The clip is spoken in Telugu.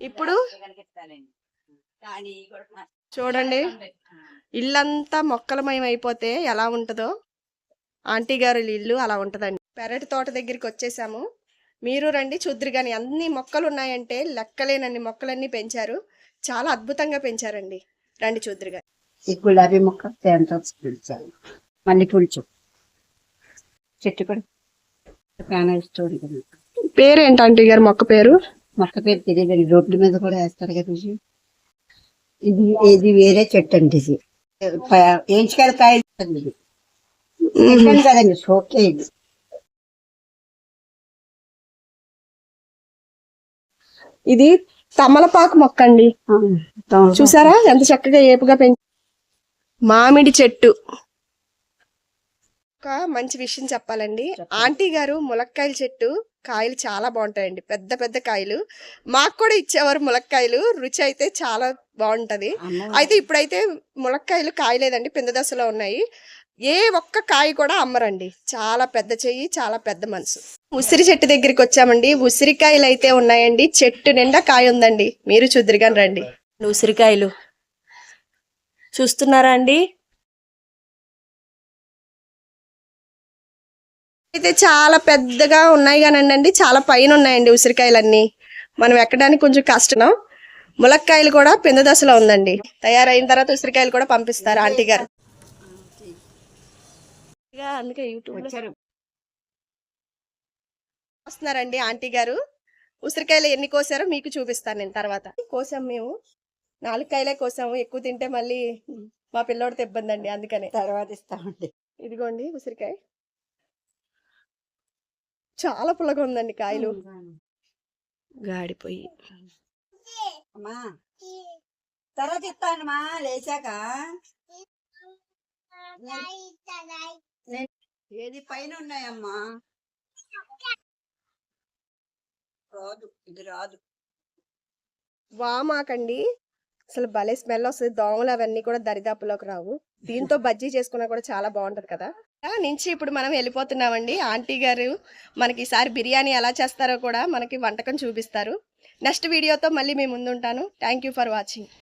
ఇప్పుడు చూడండి, ఇల్లంతా మొక్కలమయం అయిపోతే ఎలా ఉంటుందో ఆంటీ గారు ఇల్లు అలా ఉంటుందండి. పెరటి తోట దగ్గరికి వచ్చేసాము. మీరు రండి చూద్దరు కానీ అన్ని మొక్కలు ఉన్నాయంటే లెక్కలేనన్ని మొక్కలన్నీ పెంచారు. చాలా అద్భుతంగా పెంచారండి. రండి చూద్దరు కానీ. ఈ గులాబీ మొక్క మల్లెపూల చెట్టు కూడా పేరేంటి ఆంటీ గారు మొక్క పేరు? మొక్క పేరు తెలియదండి. రోడ్ల మీద కూడా వేస్తారు కదా. ఇది వేరే చెట్టు అండి. ఇది ఏంచుకాయల కాయ కదండి. సోకే ఇది. ఇది తమలపాకు మొక్క అండి. చూసారా ఎంత చక్కగా ఏపుగా పెంచి. మామిడి చెట్టు. ఒక మంచి విషయం చెప్పాలండి, ఆంటీ గారు ములక్కాయల చెట్టు కాయలు చాలా బాగుంటాయండి. పెద్ద పెద్ద కాయలు మాకు కూడా ఇచ్చేవారు. ములక్కాయలు రుచి అయితే చాలా బాగుంటది. అయితే ఇప్పుడైతే ములక్కాయలు కాయలేదండి, పింద దశలో ఉన్నాయి. ఏ ఒక్క కాయ కూడా అమ్మరండి. చాలా పెద్ద చెయ్యి, చాలా పెద్ద మనసు. ఉసిరి చెట్టు దగ్గరికి వచ్చామండి. ఉసిరికాయలు అయితే ఉన్నాయండి. చెట్టు నిండా కాయ ఉందండి. మీరు చూద్దరుగాని రండి. ఉసిరికాయలు చూస్తున్నారా అండి? అయితే చాలా పెద్దగా ఉన్నాయి కానండి, చాలా పైన ఉన్నాయండి ఉసిరికాయలన్నీ. మనం ఎక్కడానికి కొంచెం కష్టం. ములక్కాయలు కూడా పింద దశలో ఉందండి. తయారైన తర్వాత ఉసిరికాయలు కూడా పంపిస్తారు ఆంటీ గారు. అందుకే యూట్యూబ్ వస్తున్నారండి ఆంటీ గారు. ఉసిరికాయలు ఎన్ని కోసారో మీకు చూపిస్తాను నేను తర్వాత. కోసాం మేము 4 కాయలే కోసాము. ఎక్కువ తింటే మళ్ళీ మా పిల్లోడితో ఇబ్బంది అండి, అందుకనే తర్వాత ఇస్తామండి. ఇదిగోండి ఉసిరికాయ. చాలా పుల్లగా ఉందండి కాయలు. గాడిపోయి తర్వాత ఇస్తానమ్మా లేచాక. ఏది పైన ఉన్నాయమ్మా? రాదు, ఇది రాదు. వామాకండి, అసలు భలే స్మెల్ వస్తుంది. దోమలు అవన్నీ కూడా దరిదాపులోకి రావు. దీంతో బజ్జీ చేసుకున్నా కూడా చాలా బాగుంటది కదా. నుంచి ఇప్పుడు మనం వెళ్ళిపోతున్నామండి. ఆంటీ గారు మనకి ఈసారి బిర్యానీ ఎలా చేస్తారో కూడా మనకి వంటకం చూపిస్తారు. నెక్స్ట్ వీడియోతో మళ్ళీ మీ ముందు ఉంటాను. Thank you for watching.